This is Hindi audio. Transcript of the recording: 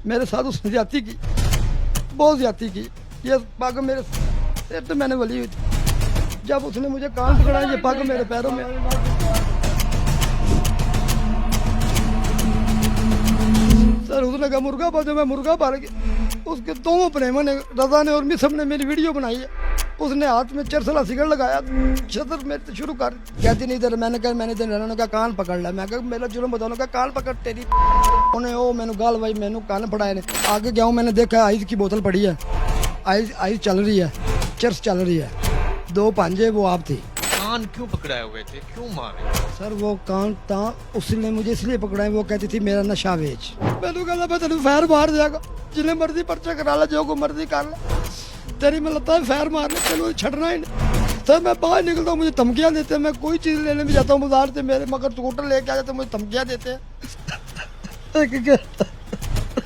मेरे साथ उसने ज्यादती की, बहुत ज्यादती की। ये पग मेरे सिर पे मैंने वली हुई थी। जब उसने मुझे कान पकड़ा, ये पग मेरे पैरों में। सर उसने कहा मुर्गा पा दो, मैं मुर्गा पा गया। उसके दोनों प्रेमा ने, रजा ने और मिसब ने मेरी वीडियो बनाई है। उसने हाथ में चरसला सिगड़ लगाया, छतर मेरे से शुरू कर, कहती नहीं इधर। मैंने कहा मैंने इधर रहना का कान पकड़ लिया। मैं कहा मेरा जुल्म बताओ का कान पकड़ तेरी। उन्हें ओ मैंने गाल भाई मैंने कान पड़ाए ने। आगे गया हूँ, मैंने देखा आइस की बोतल पड़ी है, आइस चल रही है, चरस चल रही है, 2 पांजे वो आप थी। कान क्यों पकड़ाए हुए थे, क्यों मारे? सर वो कान था, उसने मुझे इसलिए पकड़ा है, वो कहती थी मेरा नशा बेच। मैंने कहा मैं तेन फैर मार जाएगा, जिन्हें मर्जी पर्चा करा ला, जो को मर्जी कर ला, तेरी मैं लगता है फैर मारने, चलो छड़ना ही नहीं। सर मैं बाहर निकलता हूँ, मुझे धमकियाँ देते हैं। मैं कोई चीज़ लेने भी जाता हूँ बाजार से, मेरे मगर स्कूटर लेके आ जाते, मुझे धमकियाँ देते हैं।